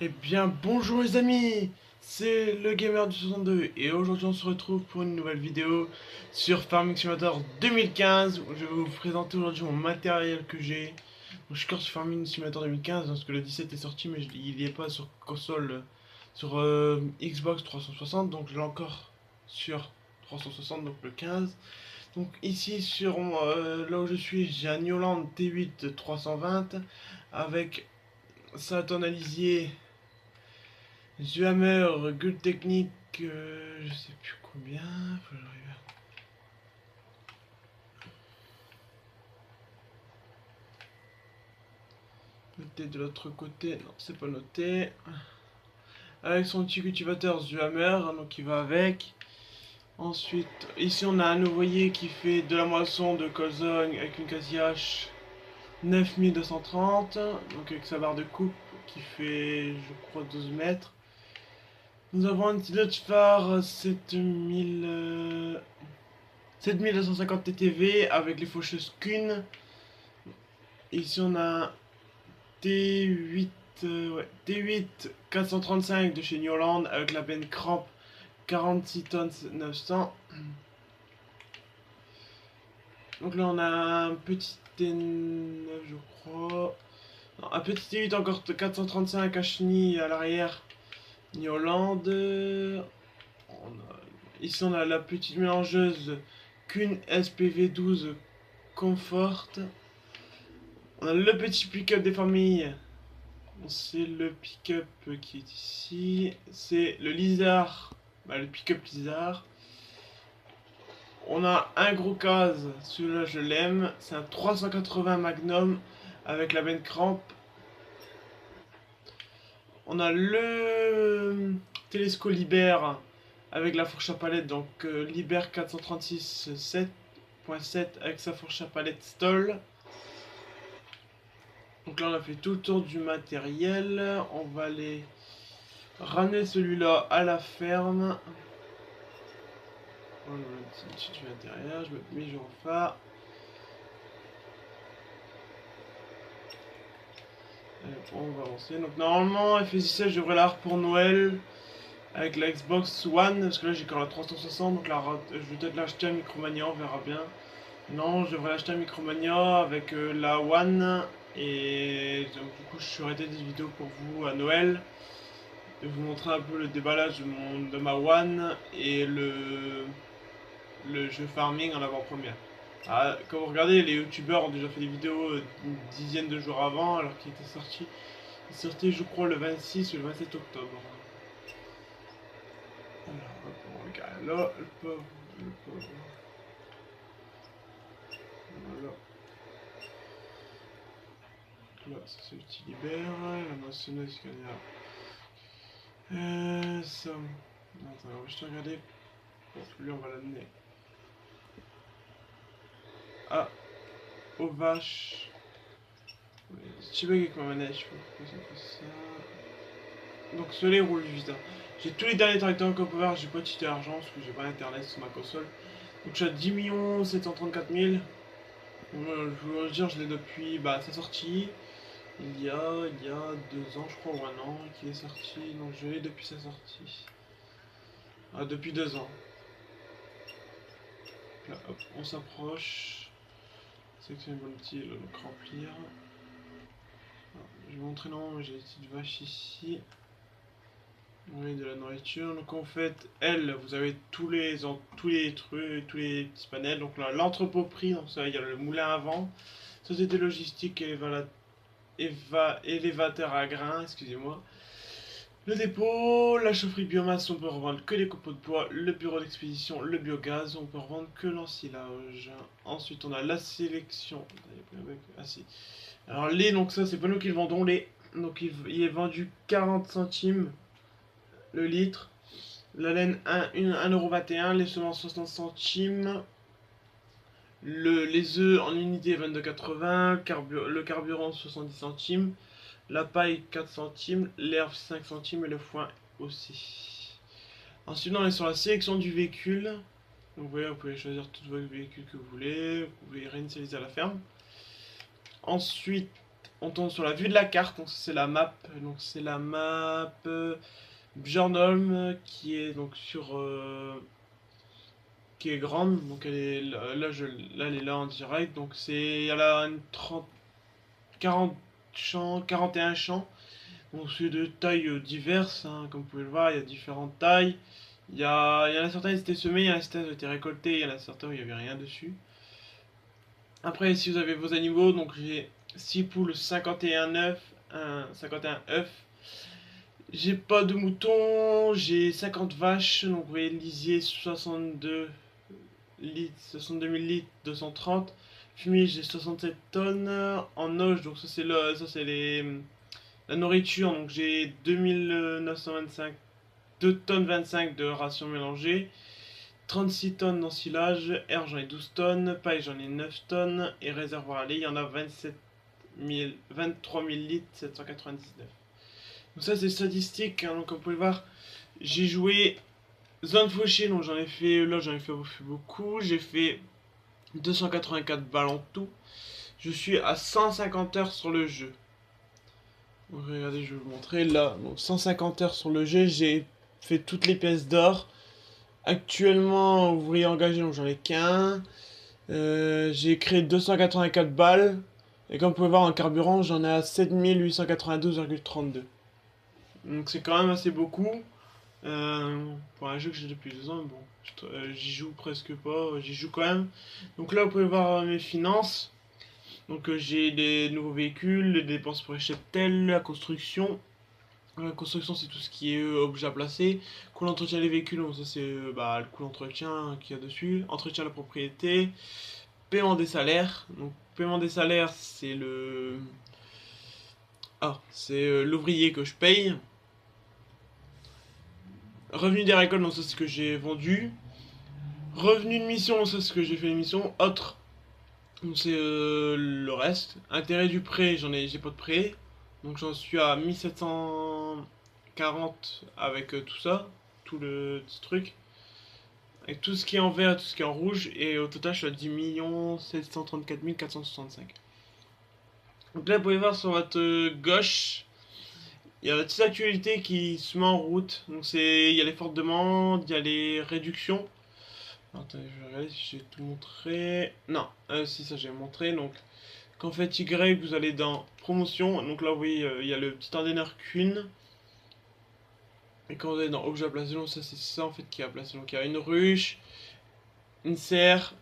Eh bien, bonjour les amis, c'est le gamer du 62 et aujourd'hui on se retrouve pour une nouvelle vidéo sur Farming Simulator 2015 où je vais vous présenter aujourd'hui mon matériel que j'ai. Donc, je suis encore sur Farming Simulator 2015 parce que le 17 est sorti mais il n'y est pas sur console, sur Xbox 360, donc je l'ai encore sur 360, donc le 15. Donc ici sur là où je suis, j'ai un Newland T8 320 avec sa tonalisier Zuhammer, Gull Technique, je sais plus combien, faut que j'arrive à noter de l'autre côté, non c'est pas noté. Avec son petit cultivateur Zuhammer, donc il va avec. Ensuite, ici on a un ouvrier qui fait de la moisson de colzogne avec une casillache 9230, donc avec sa barre de coupe qui fait je crois 12 mètres. Nous avons un petit Dodge Phare 7250 TTV avec les faucheuses Kuhn. Ici on a un T8, ouais, T8 435 de chez Newland avec la benne Cramp 46 tonnes 900. Donc là on a un petit T9 je crois. Non, un petit T8 encore 435 à chenille à l'arrière. Newland. Ici on a la petite mélangeuse Kuhn SPV12 Comfort. On a le petit pick-up des familles. C'est le pick-up qui est ici. C'est le Lizard. Bah, le pick-up Lizard. On a un gros case. Celui-là, je l'aime. C'est un 380 Magnum avec la benne Cramp. On a le Telesco Liber avec la fourche à palette. Donc, Liber 436 7.7 avec sa fourche à palette Stoll. Donc là on a fait tout le tour du matériel. On va aller ramener celui-là à la ferme. On va mettre un petit intérieur, je mets mes gyrophares. On va avancer. Donc normalement FSI7 je devrais l'avoir pour Noël avec la Xbox One. Parce que là j'ai quand la 360. Donc là je vais peut-être l'acheter à Micromania, on verra bien. Non, je devrais l'acheter à Micromania avec la One. Et donc du coup je ferai des vidéos pour vous à Noël. Je vais vous montrer un peu le déballage de ma One et le jeu farming en avant-première. Ah, quand vous regardez, les youtubeurs ont déjà fait des vidéos une dizaine de jours avant alors qu'il était sorti. Il est sorti je crois le 26 ou le 27 octobre. Alors, hop, on regarde là, le pauvre, le pauvre. Voilà. Là, ça c'est le petit libère, la moissonneuse qu'il y a. Ça. Attends, on va juste regarder. Bon, lui on va l'amener. Ah, aux vaches. Petit bug avec ma manette, je sais pas pourquoi ça fait ça. Donc celui-là roule vite. Hein. J'ai tous les derniers tracteurs qu'on peut voir, j'ai pas de cité argent parce que j'ai pas internet sur ma console. Donc je suis à 10 734 000. Je veux dire, je l'ai depuis sa sortie. Il y a 2 ans, je crois, ou un an qu'il est sorti. Donc je l'ai depuis sa sortie. Ah, depuis 2 ans. Là, hop, on s'approche. Sélectionner bon outil, donc remplir. Je vais montrer non, j'ai des petites vaches ici. Oui, de la nourriture. Donc en fait, elle, vous avez tous les trucs, tous les petits panels. Donc là, l'entrepôt prix, donc ça, il y a le moulin à vent, société logistique et élévateur à grains, excusez-moi. Le dépôt, la chaufferie biomasse, on peut revendre que les copeaux de bois, le bureau d'expédition, le biogaz, on peut revendre que l'ensilage. Ensuite, on a la sélection. Ah si. Alors les, donc ça, c'est pas nous qui le vendons, les. Donc il est vendu 40 centimes le litre. La laine 1,21€, les semences 60 centimes. Les œufs en unité 22,80, le carburant 70 centimes, la paille 4 centimes, l'herbe 5 centimes et le foin aussi. Ensuite, on est sur la sélection du véhicule. Donc, vous voyez, vous pouvez choisir tout votre véhicule que vous voulez. Vous pouvez réinitialiser à la ferme. Ensuite, on tombe sur la vue de la carte, donc c'est la map, Björnholm qui est donc qui est grande, donc elle est là, elle est là en direct, donc elle a une 40 champs, 41 champs, donc c'est de tailles diverses, hein, comme vous pouvez le voir, il y a différentes tailles. Il y en a certains qui étaient semés, il y en a certains qui ont été récoltés, il y en a certains où il n'y avait rien dessus. Après, si vous avez vos animaux, donc j'ai 6 poules, 51 œufs, 51 œufs. J'ai pas de moutons, j'ai 50 vaches, donc vous voyez lisier 62 litres, 62 000 litres, 230. Fumier, j'ai 67 tonnes. En oge, donc ça c'est la nourriture, donc j'ai 2925, 2 tonnes 25 de rations mélangées. 36 tonnes d'ensilage, air j'en ai 12 tonnes, paille j'en ai 9 tonnes, et réservoir à lait, il y en a 23 000 litres, 799. Donc ça c'est statistique, hein, donc comme vous pouvez voir, j'ai joué Zone Fauchée, donc j'en ai fait beaucoup, j'ai fait 284 balles en tout, je suis à 150 heures sur le jeu. Donc regardez, je vais vous montrer là, donc 150 heures sur le jeu, j'ai fait toutes les pièces d'or. Actuellement, ouvrier engagé, donc j'en ai qu'un. J'ai créé 284 balles. Et comme vous pouvez voir en carburant, j'en ai à 7892,32. Donc c'est quand même assez beaucoup. Pour un jeu que j'ai depuis 2 ans, bon, j'y joue presque pas, j'y joue quand même. Donc là, vous pouvez voir mes finances. Donc j'ai les nouveaux véhicules, les dépenses pour les cheptels, la construction. La construction, c'est tout ce qui est objet à placer. Coût d'entretien des véhicules, donc ça c'est le coût d'entretien qu'il y a dessus. Entretien de la propriété. Paiement des salaires. Donc paiement des salaires, c'est l'ouvrier que je paye. Revenu des récoltes, donc ça c'est ce que j'ai vendu. Revenu de mission, ça c'est ce que j'ai fait les missions. Autre, donc c'est le reste. Intérêt du prêt, j'ai pas de prêt. Donc j'en suis à 1740 avec tout ça, tout le petit truc. Avec tout ce qui est en vert, tout ce qui est en rouge. Et au total, je suis à 10 734 465. Donc là, vous pouvez voir sur votre gauche, il y a la petite actualité qui se met en route. Donc il y a les fortes demandes, il y a les réductions. Attendez, je vais regarder si j'ai tout montré. Non, si ça j'ai montré. Donc, quand vous faites Y, vous allez dans promotion. Donc là, vous voyez, il y a le petit container Queen. Et quand vous allez dans objet à placer, donc ça c'est ça en fait qui est à placer. Donc il y a une ruche, une serre,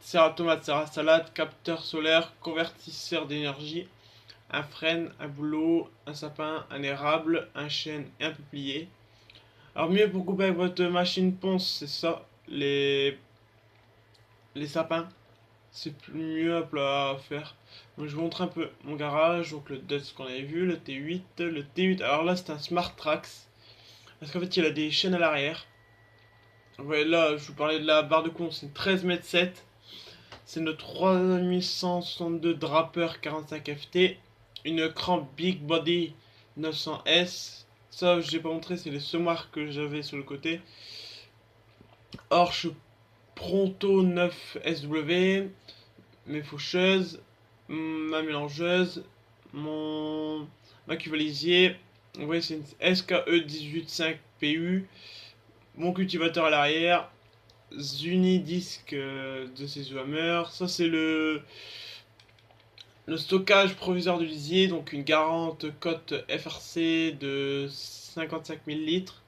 serre à tomate, serre à salade, capteur solaire, convertisseur d'énergie, un frêne, un bouleau, un sapin, un érable, un chêne et un peuplier. Alors mieux pour couper avec votre machine ponce, c'est ça, les sapins. C'est mieux à faire. Donc je vous montre un peu mon garage, donc le Dutch qu'on avait vu, le T8, le T8. Alors là c'est un Smart Trax, parce qu'en fait il a des chaînes à l'arrière. Ouais, là je vous parlais de la barre de con, c'est une 13,7 m. C'est une 3162 Draper 45 FT. Une crampe Big Body 900S. Ça, je n'ai pas montré, c'est les semoirs que j'avais sur le côté. Orche Pronto 9 SW. Mes faucheuses. Ma mélangeuse. Ma cuvalisier. Vous voyez, c'est une SKE 185 PU. Mon cultivateur à l'arrière. Unidisc de ces Hammer. Ça, c'est le stockage provisoire du lisier, donc une garante cote FRC de 55 000 litres.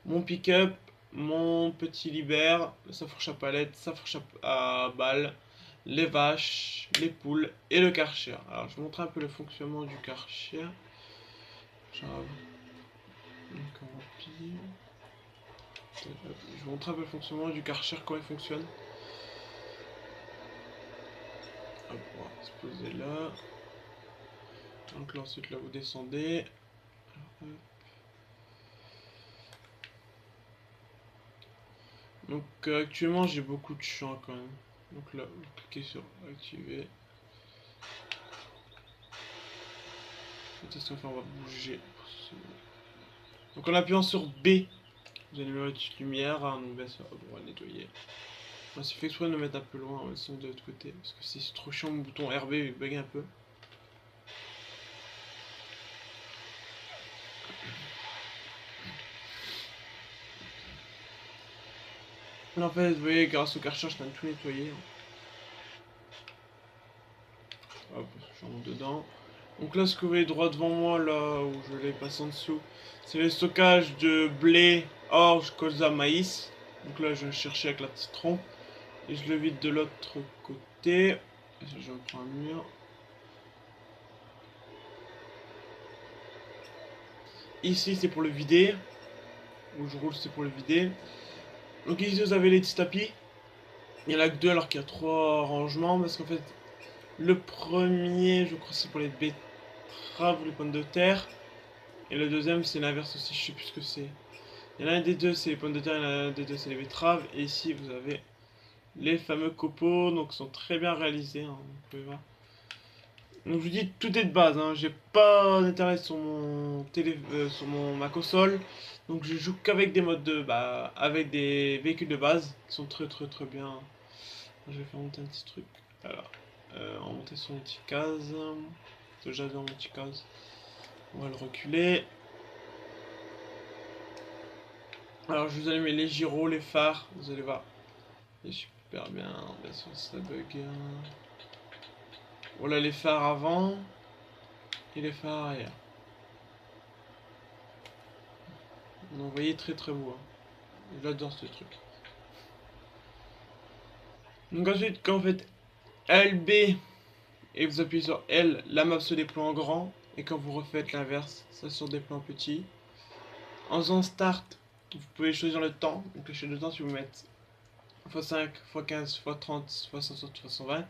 Mon pick-up, mon petit libère, sa fourche à palette, sa fourche à balles, les vaches, les poules et le karcher. Alors je vous montre un peu le fonctionnement du karcher. Je vous montre un peu le fonctionnement du karcher, comment il fonctionne. Hop, on va se poser là. Donc là ensuite là vous descendez. Donc actuellement j'ai beaucoup de champs quand même. Donc là vous cliquez sur activer. Peut-être qu'on va bouger. Donc en appuyant sur B, vous allez mettre une petite lumière, hein, donc là ça va nettoyer. Moi c'est fait exprès de le mettre un peu loin, sinon de l'autre côté, parce que c'est trop chiant, mon bouton RB il bug un peu. Là en fait vous voyez grâce au Karcher je peux tout nettoyer. Hop, je rentre dedans. Donc là ce que vous voyez droit devant moi là où je l'ai passé en dessous, c'est le stockage de blé, orge, colza, maïs. Donc là je vais chercher avec la petite trompe. Et je le vide de l'autre côté. Je prends un mur. Ici c'est pour le vider. Où je roule c'est pour le vider. Donc ici vous avez les petits tapis. Il y en a que deux alors qu'il y a trois rangements. Parce qu'en fait le premier je crois c'est pour les betteraves ou les pommes de terre. Et le deuxième c'est l'inverse aussi, je sais plus ce que c'est. Il y en a un des deux c'est les pommes de terre, il y en a un des deux c'est les betteraves. Et ici vous avez les fameux copeaux. Donc ils sont très bien réalisés, hein, vous pouvez voir. Donc je vous dis tout est de base, hein. J'ai pas d'internet sur mon ma console, donc je joue qu'avec des modes de avec des véhicules de base qui sont très bien. Je vais faire monter un petit truc. Alors, on va monter sur une petite case. Déjà dans une petite case. On va le reculer. Alors je vous allume les gyros, les phares, vous allez voir. C'est super bien, bien sûr ça bug. Voilà les phares avant et les phares arrière. Donc vous voyez très beau. Hein. J'adore ce truc. Donc ensuite quand vous faites LB et vous appuyez sur L, la map se déploie en grand. Et quand vous refaites l'inverse, ça se déploie en petit. En faisant start, vous pouvez choisir le temps. Donc l'échelle de temps si vous mettez x5, x15, x30, x60, x120.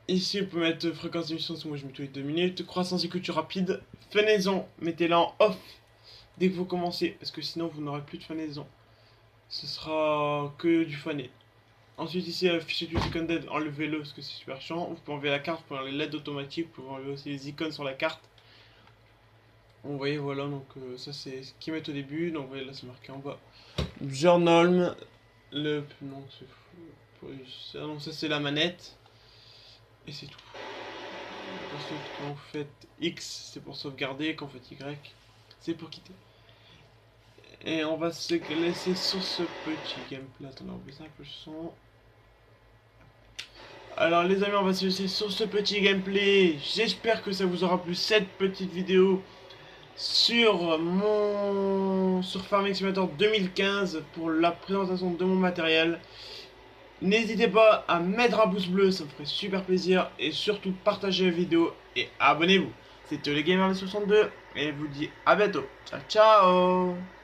Ici, vous pouvez mettre fréquence d'émission, moi je mets tous les 2 minutes. Croissance et culture rapide. Fenaison, mettez-la en off dès que vous commencez, parce que sinon vous n'aurez plus de fenaison. Ce sera que du fané. Ensuite, ici, fichier du seconded, enlevez-le parce que c'est super chiant. Vous pouvez enlever la carte, vous pouvez enlever les LED automatiques, vous pouvez enlever aussi les icônes sur la carte. Vous voyez, voilà, donc ça c'est ce qu'ils mettent au début. Donc, vous voyez, là c'est marqué en bas. Journal, le. Non, c'est fou. Non, ça c'est la manette. Et c'est tout. Ensuite, quand vous faites X, c'est pour sauvegarder. Quand vous faites Y, c'est pour quitter. Et on va se laisser sur ce petit gameplay. Attendez, on va baisser un peu le son. Alors les amis, on va se laisser sur ce petit gameplay. J'espère que ça vous aura plu cette petite vidéo sur Farming Simulator 2015 pour la présentation de mon matériel. N'hésitez pas à mettre un pouce bleu, ça me ferait super plaisir. Et surtout partagez la vidéo et abonnez-vous. C'était le Gamer 62 et je vous dis à bientôt. Ciao ciao.